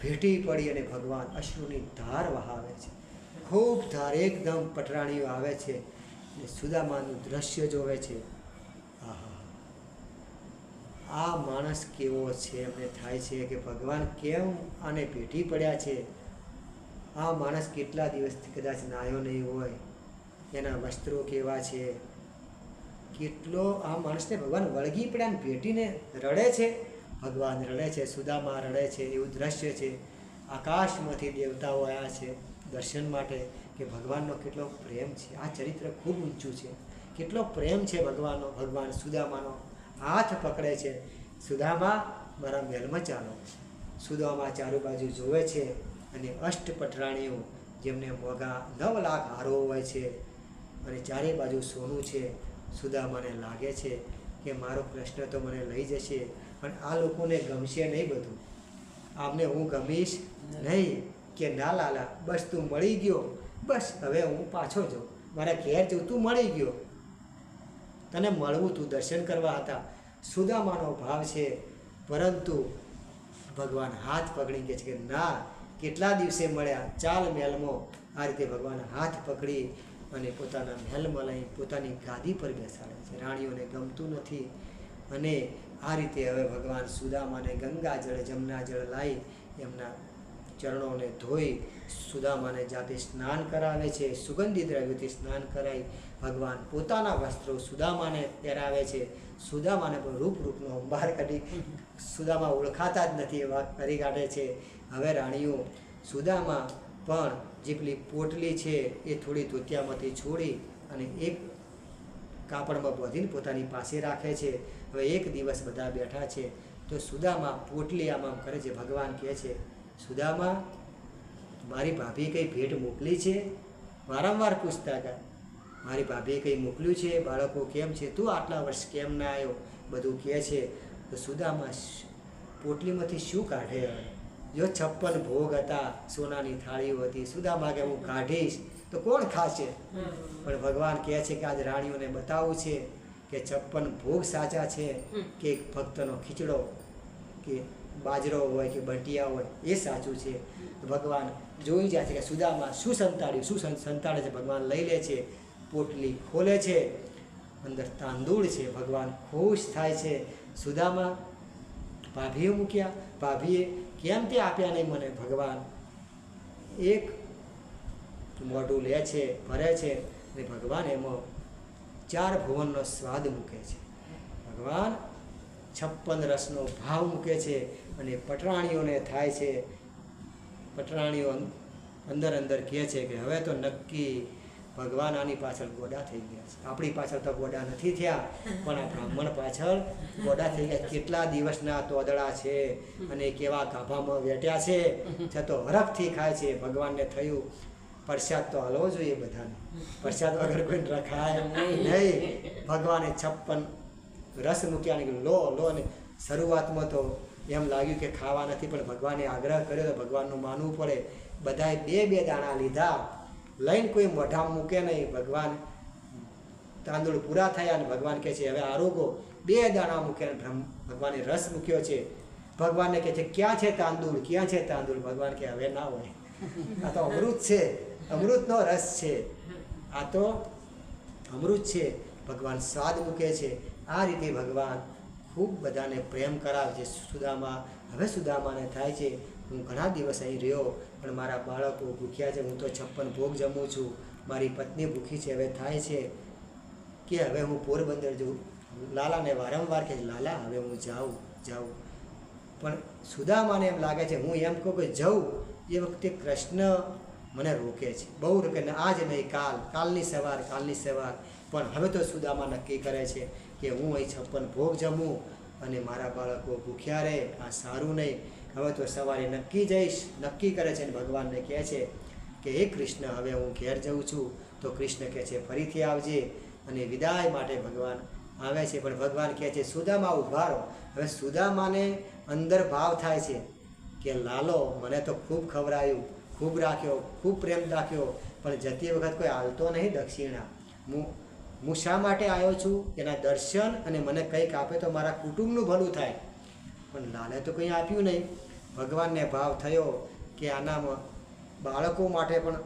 ભેટી પડી અને ભગવાન અશ્રુની ધાર વહાવે છે. ખૂબ ધાર, એકદમ પટરાણીઓ આવે છે અને સુદામાનું દ્રશ્ય જોવે છે. આહા, આ માણસ કેવો છે, એમને થાય છે કે ભગવાન કેમ આને ભેટી પડ્યા છે. આ માણસ કેટલા દિવસથી કદાચ નાયો નહીં હોય, એના વસ્ત્રો કેવા છે, કેટલો આ માણસને ભગવાન વળગી પડ્યા ને ભેટીને રડે છે. ભગવાન રડે છે, સુદામા રડે છે, એવું દ્રશ્ય છે. આકાશમાંથી દેવતાઓ આવ્યા છે દર્શન માટે કે ભગવાનનો કેટલો પ્રેમ છે. આ ચરિત્ર ખૂબ ઊંચું છે. કેટલો પ્રેમ છે ભગવાનનો. ભગવાન સુદામાનો હાથ પકડે છે. સુદામા, મારા મહેલમાં ચાલો. સુદામા ચારે બાજુ જોવે છે અને અષ્ટપટરાણીઓ, જેમને મોગા 9 લાખ હારો હોય છે અને ચારે બાજુ સોનું છે. સુદામાને લાગે છે કે મારો કૃષ્ણ તો મને લઈ જશે, પણ આ લોકોને ગમશે નહીં બધું. આમને હું ગમીશ નહીં કે ના લાલા, બસ તું મળી ગયો, બસ હવે હું પાછો જાઉં, મારા ઘેર જઉં, તું મળી ગયો, તને મળવું, તું દર્શન કરવા હતા. સુદામાનો ભાવ છે. પરંતુ ભગવાન હાથ પકડી કહે છે કે ના, કેટલા દિવસે મળ્યા, ચાલ મહેલમાં. આ રીતે ભગવાન હાથ પકડી અને પોતાના મહેલમાં લઈ પોતાની ગાદી પર બેસાડે છે. રાણીઓને ગમતું નથી અને આ રીતે હવે ભગવાન સુદામાને ગંગાજળ, જમનાજળ લાવી એમના ચરણોને ધોઈ સુદામાને જાતે સ્નાન કરાવે છે. સુગંધી દ્રવ્યોથી સ્નાન કરાવી ભગવાન પોતાના વસ્ત્રો સુદામાને પહેરાવે છે. સુદામાને પણ રૂપનો અંબાર કાઢી સુદામા ઓળખાતા જ નથી એવા કરી કાઢે છે. હવે રાણીઓ સુદામા પણ જે પેલી પોટલી છે એ થોડી ધોતિયામાંથી છોડી અને એક કાપડમાં બાંધીને પોતાની પાસે રાખે છે. હવે એક દિવસ બધા બેઠા છે તો સુદામા પોટલી આમ કરે છે. ભગવાન કહે છે, સુદામા, મારી ભાભી કંઈ ભેટ મોકલી છે? વારંવાર પૂછતા હતા, મારી ભાભીએ કંઈ મોકલ્યું છે? બાળકો કેમ છે? તું આટલા વર્ષ કેમ ના આવ્યો? બધું કહે છે. તો સુદામા પોટલીમાંથી શું કાઢે? જો 56 ભોગ હતા, સોનાની થાળીઓ હતી. સુદામા કે હું કાઢીશ તો કોણ ખાશે? પણ ભગવાન કહે છે કે આજ રાણીઓને બતાવવું છે કે 56 ભોગ સાચા છે કે એક ભક્તનો ખીચડો કે બાજરો હોય કે બંટિયા હોય એ સાચું છે. ભગવાન જોઈ જાય છે કે સુદામા શું સંતાડે છે. ભગવાન લઈ લે છે, પોટલી ખોલે છે, અંદર તાંદૂળ છે. ભગવાન ખુશ થાય છે. સુદામા, ભાભીએ મૂક્યા, ભાભીએ કેમ તે આપ્યા નહીં મને? ભગવાન એક મોઢું લે છે, ભરે છે અને ભગવાન એમાં 4 ભુવનનો સ્વાદ મૂકે છે. ભગવાન 56 રસનો ભાવ મૂકે છે અને પટરાણીઓને થાય છે. પટરાણીઓ અંદર કહે છે કે હવે તો નક્કી ભગવાન આની પાછળ ગોડા થઈ ગયા છે. આપણી પાછળ તો ગોડા નથી થયા, પણ આ બ્રાહ્મણ પાછળ ગોડા થઈ ગયા. કેટલા દિવસના તોદડા છે અને કેવા ગાભામાં વેટ્યા છે, છતાં હરખથી ખાય છે. ભગવાનને થયું પ્રસાદ તો હલવો જોઈએ બધાને, પ્રસાદ વગર કોઈને રખાય નહીં. ભગવાને 56 રસ મૂક્યા ને લો અને શરૂઆતમાં તો એમ લાગ્યું કે ખાવા નથી, પણ ભગવાને આગ્રહ કર્યો તો ભગવાનનું માનવું પડે. બધાએ 2 દાણા લીધા, લઈને કોઈ મોઢામાં મૂકે નહીં. ભગવાન તાંદૂળ પૂરા થયા અને ભગવાન કહે છે હવે આરોગો. 2 દાણા મૂકે, ભગવાને રસ મૂક્યો છે. ભગવાનને કહે છે ક્યાં છે તાંદૂળ, ક્યાં છે તાંદૂળ? ભગવાન કહે હવે ના હોય, આ તો અમૃત છે, અમૃતનો રસ છે, આ તો અમૃત છે. ભગવાન સ્વાદ મૂકે છે. આ રીતે ભગવાન ખૂબ બધાને પ્રેમ કરાવે છે. હવે સુદામાને થાય છે હું ઘણા દિવસ અહીં રહ્યો, પણ મારા બાળકો ભૂખ્યા છે, હું તો 56 ભોગ જમું છું, મારી પત્ની ભૂખી છે. હવે થાય છે કે હવે હું પોરબંદર જઉં. લાલાને વારંવાર કહે છે લાલા હવે હું જાઉં. પણ સુદામાને એમ લાગે છે હું એમ કહું કે જાઉં એ વખતે કૃષ્ણ મને રોકે છે, બહુ રોકે. આજ નહીં, કાલની સવાર. પણ હવે તો સુદામા નક્કી કરે છે કે હું અહીં 56 ભોગ જમું અને મારા બાળકો ભૂખ્યા રહે, આ સારું નહીં. હવે તો સવારે નક્કી કરે છે અને ભગવાનને કહે છે કે હે કૃષ્ણ હવે હું ઘેર જાઉં છું. તો કૃષ્ણ કહે છે ફરીથી આવજે અને વિદાય માટે ભગવાન આવે છે. પણ ભગવાન કહે છે સુદામા ઊભા રહો. હવે સુદામાને અંદર ભાવ થાય છે કે લાલો મને તો ખૂબ ખવડાયું, ખૂબ રાખ્યો, ખૂબ પ્રેમ રાખ્યો, પણ જતી વખત કોઈ હાલતો નહીં દક્ષિણા. હું શા માટે આવ્યો છું? એના દર્શન અને મને કંઈક આપે તો મારા કુટુંબનું ભલું થાય. પણ લાલે તો કંઈ આપ્યું નહીં. ભગવાનને ભાવ થયો કે આનામાં બાળકો માટે પણ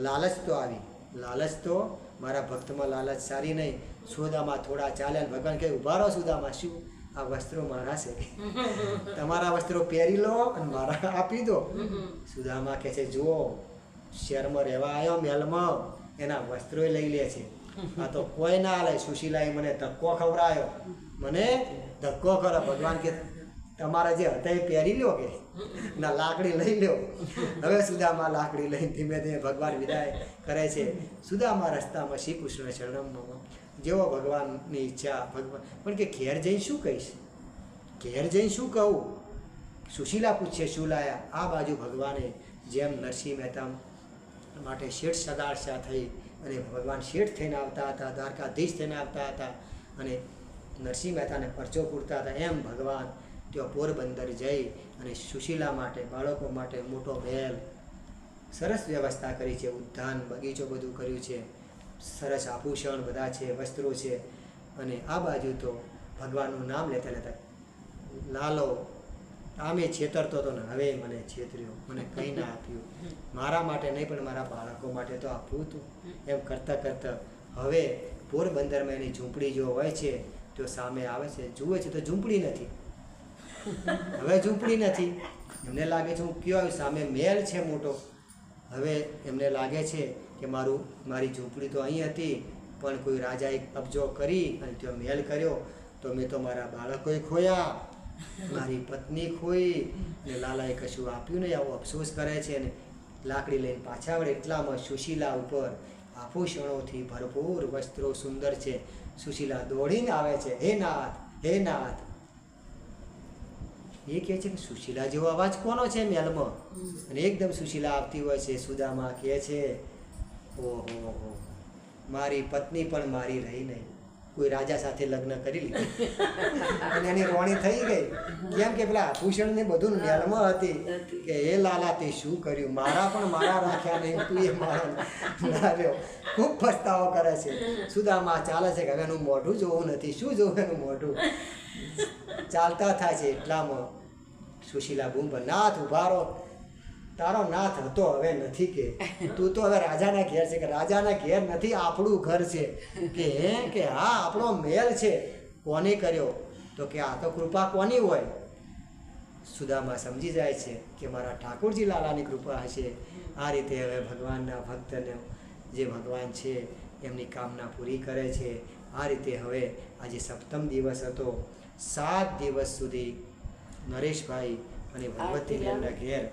લાલચ તો આવી. લાલચ તો મારા ભક્તમાં લાલચ સારી નહીં. સુદામા થોડા ચાલ્યા. ભગવાન કહે ઊભા રહો સુદામા, શું આ વસ્ત્રો મારા છે, તમારા વસ્ત્રો પહેરી લો અને મારા આપી દો. સુદામા કહે છે જુઓ, શહેરમાં રહેવા આવ્યો મહેલમાં, એના વસ્ત્રો લઈ લે છે. આ તો કોઈ ના હાલે. સુશીલાએ મને ધક્કો ખવડાયો, મને ધક્કો કરો. ભગવાન કે તમારા જે હતા એ પહેરી લો કે ના, લાકડી લઈ લો. હવે સુદામા લાકડી લઈને ધીમે ધીમે ભગવાન વિદાય કરે છે. સુદામા રસ્તામાં શ્રી કૃષ્ણ શરણમાં જેવો ભગવાનની ઈચ્છા. ભગવાન પણ કે ઘેર જઈને શું કહીશ, ઘેર જઈને શું કહું? સુશીલા પૂછે શું લાયા? આ બાજુ ભગવાને જેમ નરસિંહ મહેતા માટે શેઠ સદારશા થઈ અને ભગવાન શેઠ થઈને આવતા હતા, દ્વારકાધીશ થઈને આવતા હતા અને નરસિંહ મહેતાને પરચો પૂરતા હતા, એમ ભગવાન ત્યાં પોરબંદર જઈ અને સુશીલા માટે, બાળકો માટે મોટો મહેલ, સરસ વ્યવસ્થા કરી છે. ઉદ્યાન, બગીચો બધું કર્યું છે. સરસ આભૂષણ બધા છે, વસ્ત્રો છે. અને આ બાજુ તો ભગવાનનું નામ લેતા લેતા લાલો આમે છેતરતો હતો ને હવે મને છેતર્યો, મને કંઈ ના આપ્યું. મારા માટે નહીં પણ મારા બાળકો માટે તો આપવું હતું. એમ કરતાં કરતાં હવે પોરબંદરમાં એની ઝૂંપડી જો હોય છે તો સામે આવે છે, જુએ છે તો ઝૂંપડી નથી. હવે ઝૂંપડી નથી. એમને લાગે છે હું કયો આવ્યું, સામે મહેલ છે મોટો. હવે એમને લાગે છે કે મારી ઝૂંપડી તો અહીં હતી, પણ કોઈ રાજાએ કબજો કરી અને ત્યાં મહેલ કર્યો તો મેં તો મારા બાળકોએ ખોયા, મારી પત્ની ખોઈ ને લાલાએ કશું આપ્યું નહીં. આવો અફસોસ કરે છે અને લાકડી લઈને પાછા વળે. એટલામાં સુશીલા ઉપર આભૂષણોથી ભરપૂર વસ્ત્રો સુંદર છે. સુશીલા દોડીને આવે છે, હે નાથ, હે નાથ. એ કહે છે કે સુશીલા જેવો અવાજ કોનો છે મહેલમાં? અને એકદમ સુશીલા આવતી હોય છે. સુદામા કહે છે ઓહો, મારી પત્ની પણ મારી રહી નહીં, કોઈ રાજા સાથે લગ્ન કરી લીધું અને એની રોણી થઈ ગઈ. કેમ કે પેલા આભૂષણ ને બધું મહેલમાં હતી કે એ લાલા તે શું કર્યું, મારા પણ મારા રાખ્યા નહીં, તું એ મારો ના રહ્યો. ખૂબ પસ્તાવો કરે છે. સુદામા ચાલે છે કે હવે એનું મોઢું જોવું નથી. શું જોવું એનું મોઢું? ચાલતા થાય છે. એટલામાં સુશીલા બૂમ પર, નાથ ઉભા રહો, તારો નાથ હતો હવે નથી, કે તું તો હવે રાજાના ઘેર છે. કે રાજાના ઘેર નથી, આપણું ઘર છે. કે હા, આપણો મહેલ છે. કોને કર્યો? તો કે આ તો કૃપા કોની હોય? સુદામા સમજી જાય છે કે મારા ઠાકોરજી લાલાની કૃપા હશે. આ રીતે હવે ભગવાનના ભક્તને જે ભગવાન છે એમની કામના પૂરી કરે છે. આ રીતે હવે આજે સપ્તમ દિવસ હતો. 7 દિવસ સુધી નરેશભાઈ અને ભગવતીબેનના ઘેર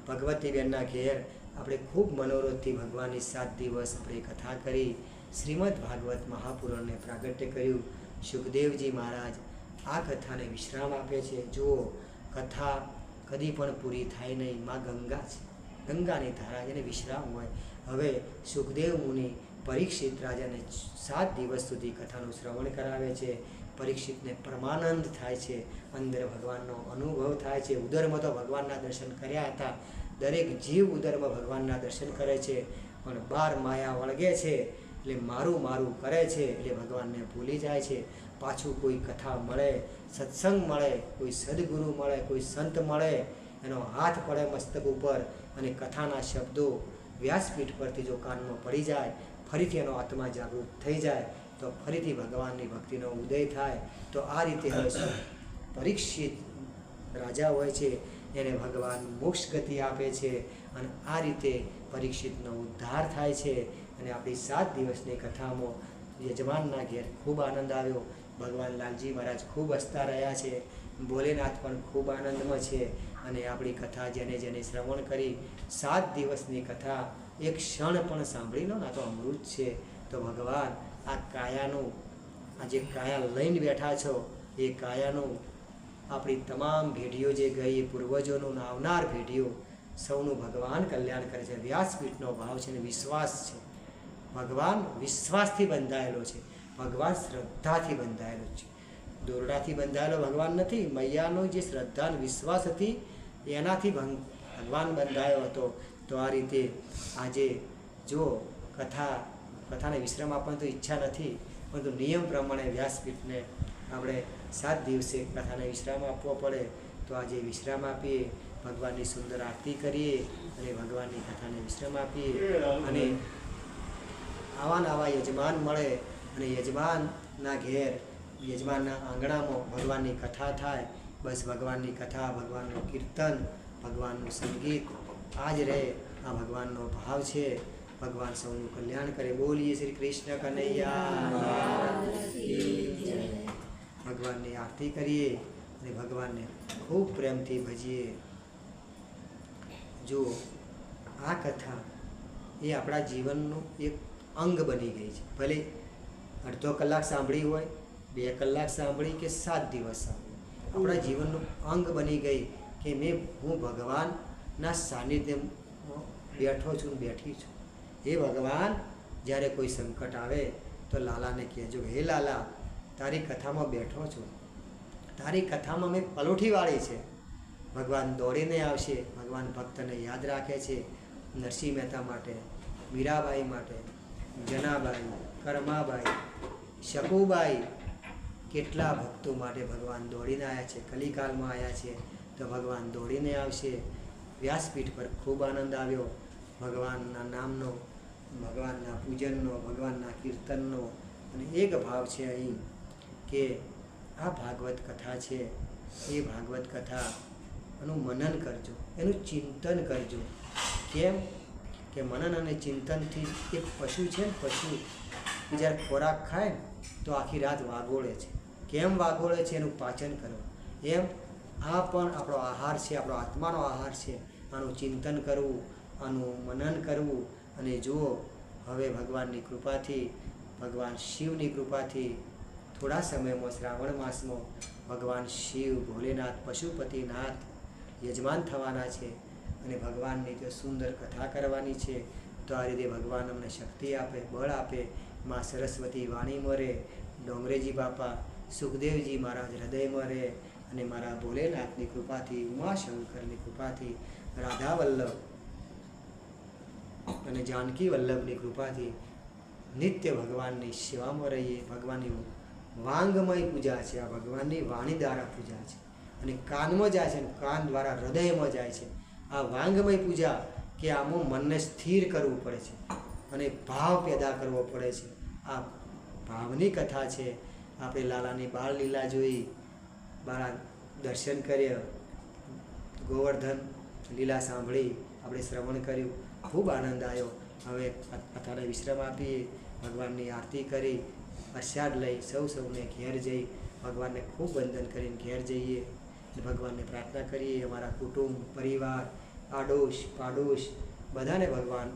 ભગવતીબેનના ઘેર આપણે ખૂબ મનોરથથી ભગવાનની 7 દિવસ આપણે કથા કરી. શ્રીમદ ભાગવત મહાપુરાણને પ્રાગટ્ય કર્યું. સુખદેવજી મહારાજ આ કથાને વિશ્રામ આપે છે. જુઓ, કથા કદી પણ પૂરી થાય નહીં. માં ગંગા છે, ગંગાની ધારા જેને વિશ્રામ હોય. હવે સુખદેવ મુનિ પરીક્ષિત રાજાને 7 દિવસ સુધી કથાનું શ્રવણ કરાવે છે. પરીક્ષિતને પરમાનંદ થાય છે, અંદર ભગવાનનો અનુભવ થાય છે. ઉદરમાં તો ભગવાનના દર્શન કર્યા હતા. દરેક જીવ ઉદરમાં ભગવાનના દર્શન કરે છે, પણ બાર માયા વળગે છે એટલે મારું મારું કરે છે એટલે ભગવાનને ભૂલી જાય છે. પાછું કોઈ કથા મળે, સત્સંગ મળે, કોઈ સદગુરુ મળે, કોઈ સંત મળે, એનો હાથ પડે મસ્તક ઉપર અને કથાના શબ્દો વ્યાસપીઠ પરથી જો કાનમાં પડી જાય, ફરીથી એનો આત્મા જાગૃત થઈ જાય તો ફરીથી ભગવાનની ભક્તિનો ઉદય થાય. તો આ રીતે હવે પરીક્ષિત રાજા હોય છે એને ભગવાન મોક્ષ ગતિ આપે છે અને આ રીતે પરીક્ષિતનો ઉદ્ધાર થાય છે. અને આપણી 7 દિવસની કથામાં યજમાનના ઘેર ખૂબ આનંદ આવ્યો. ભગવાન લાલજી મહારાજ ખૂબ હસતા રહ્યા છે. ભોલેનાથ પણ ખૂબ આનંદમાં છે. અને આપણી કથા જેને જેને શ્રવણ કરી 7 દિવસની કથા એક ક્ષણ પણ સાંભળી લો ને, તો અમૃત છે. તો ભગવાન આ કાયાનું, આ જે કાયા લઈને બેઠા છો એ કાયાનું આપણી તમામ પેઢીઓ જે ગઈ એ પૂર્વજોનું આવનાર પેઢીઓ સૌનું ભગવાન કલ્યાણ કરે છે. વ્યાસપીઠનો ભાવ છે અને વિશ્વાસ છે. ભગવાન વિશ્વાસથી બંધાયેલો છે. ભગવાન શ્રદ્ધાથી બંધાયેલો છે. દોરડાથી બંધાયેલો ભગવાન નથી. મૈયાનો જે શ્રદ્ધા અને વિશ્વાસ હતી એનાથી ભગવાન બંધાયો હતો. તો આ રીતે આજે જો કથાને વિશ્રામ આપવાની તો ઈચ્છા નથી, પરંતુ નિયમ પ્રમાણે વ્યાસપીઠને આપણે 7 દિવસે કથાને વિશ્રામ આપવો પડે. તો આજે વિશ્રામ આપીએ, ભગવાનની સુંદર આરતી કરીએ અને ભગવાનની કથાને વિશ્રામ આપીએ. અને આવા યજમાન મળે અને યજમાનના ઘેર, યજમાનના આંગણામાં ભગવાનની કથા થાય. બસ ભગવાનની કથા, ભગવાનનું કીર્તન, ભગવાનનું સંગીત આ જ રહે. આ ભગવાનનો ભાવ છે. ભગવાન સૌનું કલ્યાણ કરે. બોલીએ શ્રી કૃષ્ણ કનૈયા. ભગવાનની આરતી કરીએ અને ભગવાનને ખૂબ પ્રેમથી ભજીએ. જો આ કથા એ આપણા જીવનનું એક અંગ બની ગઈ છે. ભલે અડધો કલાક સાંભળી હોય, 2 કલાક સાંભળી કે 7 દિવસ સાંભળી, આપણા જીવનનું અંગ બની ગઈ કે હું ભગવાનના સાનિધ્યમાં બેઠો છું, બેઠી છું. હે ભગવાન, જ્યારે કોઈ સંકટ આવે તો લાલાને કહેજો, હે લાલા, તારી કથામાં બેઠો છું, તારી કથામાં મેં પલોઠી વાળી છે. ભગવાન દોડીને આવશે. ભગવાન ભક્તને યાદ રાખે છે. નરસિંહ મહેતા માટે, મીરાબાઈ માટે, જનાબાઈ, કરમાબાઈ, શકુબાઈ, કેટલા ભક્તો માટે ભગવાન દોડીને આવ્યા છે. કલિકાલમાં આવ્યા છે તો ભગવાન દોડીને આવશે. વ્યાસપીઠ પર ખૂબ આનંદ આવ્યો ભગવાનના નામનો, ભગવાનના પૂજનનો, ભગવાનના કીર્તનનો. અને એક ભાવ છે અહીં કે આ ભાગવત કથા છે, એ ભાગવત કથા એનું મનન કરજો, એનું ચિંતન કરજો. કેમ કે મનન અને ચિંતનથી એક પશુ છે ને, પશુ જ્યારે ખોરાક ખાય ને તો આખી રાત વાગોળે છે. કેમ વાગોળે છે? એનું પાચન કરવા. એમ આ પણ આપણો આહાર છે, આપણો આત્માનો આહાર છે. આનું ચિંતન કરવું, આનું મનન કરવું. અને જુઓ, હવે ભગવાનની કૃપાથી, ભગવાન શિવની કૃપાથી થોડા સમયમાં શ્રાવણ માસમાં ભગવાન શિવ, ભોલેનાથ, પશુપતિનાથ યજમાન થવાના છે. અને ભગવાનની જો સુંદર કથા કરવાની છે. તો આ રીતે ભગવાન અમને શક્તિ આપે, બળ આપે. માં સરસ્વતી વાણીમાં રહે, ડોંગરેજી બાપા, સુખદેવજી મહારાજ હૃદયમાં રહે. અને મારા ભોલેનાથની કૃપાથી, ઉમાશંકરની કૃપાથી, રાધા વલ્લભ અને જાનકી વલ્લભની કૃપાથી નિત્ય ભગવાનની સેવામાં રહીએ. ભગવાનની વાંગમય પૂજા છે. આ ભગવાનની વાણી દ્વારા પૂજા છે. અને કાનમાં જાય છે, કાન દ્વારા હૃદયમાં જાય છે. આ વાંગમય પૂજા કે આમાં મનને સ્થિર કરવું પડે છે અને ભાવ પેદા કરવો પડે છે. આ ભાવની કથા છે. આપણે લાલાની બાળ લીલા જોઈ, બાળા દર્શન કર્યા, ગોવર્ધન લીલા સાંભળી, આપણે શ્રવણ કર્યું, ખૂબ આનંદ આવ્યો. હવે કથાને વિશ્રામ આપીએ, ભગવાનની આરતી કરી, પ્રસાદ લઈ સૌને ઘેર જઈ ભગવાનને ખૂબ વંદન કરીને ઘેર જઈએ. ભગવાનને પ્રાર્થના કરીએ, અમારા કુટુંબ, પરિવાર, આડોશ પાડોશ બધાને ભગવાન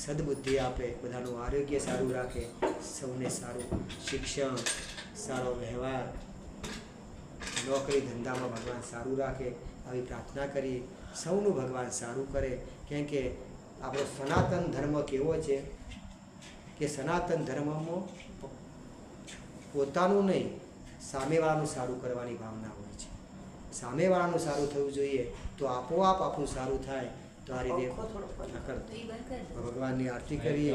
સદબુદ્ધિ આપે, બધાનું આરોગ્ય સારું રાખે, સૌને સારું શિક્ષણ, સારો વ્યવહાર, નોકરી ધંધામાં ભગવાન સારું રાખે. આવી પ્રાર્થના કરીએ. સૌનું ભગવાન સારું કરે. કેમ કે આપણો સનાતન ધર્મ કેવો છે કે સનાતન ધર્મમાં પોતાનું નહીં, સામેવાળાનું સારું કરવાની ભાવના હોય છે. સામેવાળાનું સારું થવું જોઈએ તો આપોઆપ આપણું સારું થાય. તો આ રીતે ભગવાનની આરતી કરીએ.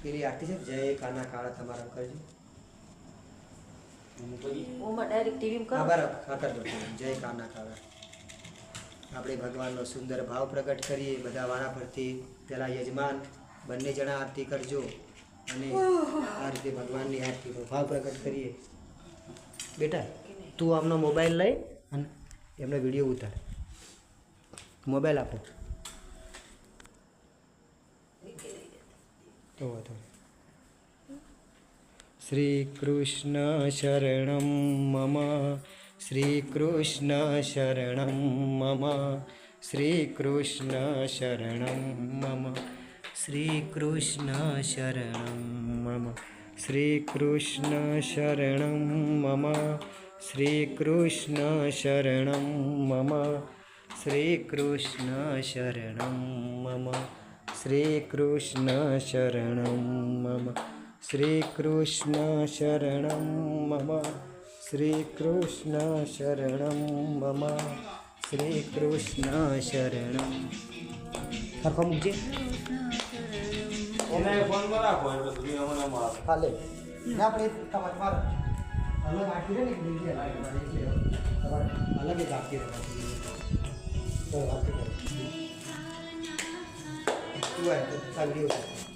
પેલી આરતી છે, જય કાના કાળા, તમારા કરજો. જય કાના કાળા. આપણે ભગવાનનો સુંદર ભાવ પ્રગટ કરીએ. બધા વાળા પરથી પેલા યજમાન બંને જણા આરતી કરજો અને આ રીતે ભગવાનની આરતીનો ભાવ પ્રગટ કરીએ. બેટા, તું આમનો મોબાઈલ લઈ અને એમનો વિડીયો ઉતાર. મોબાઈલ આપો તો શ્રી કૃષ્ણ શરણમ મમ, શ્રી કૃષ્ણ શરણમ મમ, શ્રી કૃષ્ણ શરણમ મમ, શ્રી કૃષ્ણ શરણમ મમ, શ્રી કૃષ્ણ શરણમ મમ, શ્રી કૃષ્ણ શરણમ મમ, શ્રી કૃષ્ણ શરણમ મમ, શ્રી કૃષ્ણ શરણમ મમ, શ્રી કૃષ્ણ શરણમ મમ, શ્રી કૃષ્ણ શરણમ મમ, શ્રી કૃષ્ણ શરણમ. સરખો મૂકજે. હા લે, આપણે તમારે અલગ આખી રહે ને એક બીજી અલગ તમારે અલગ જ આખી રહે તો આખી રહે તું હોય તો તંગી હોય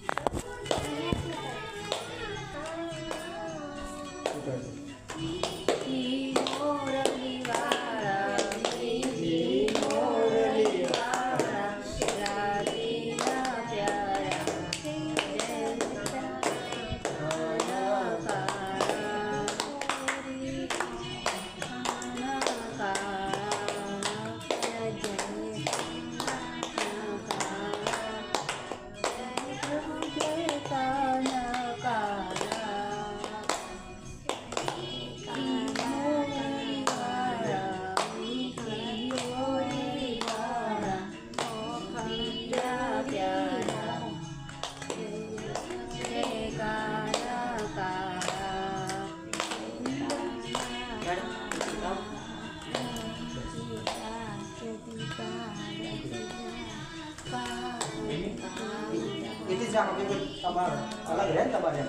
itu siapa itu kabar alat ya kabar ya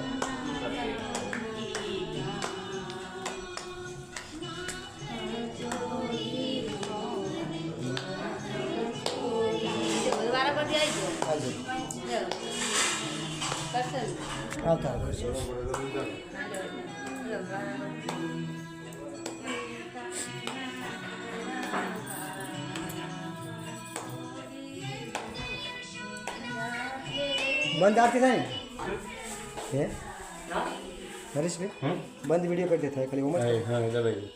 बंद आरती था है नरेश भाई बंद वीडियो कर देता है खाली उमर हाँ दबाइए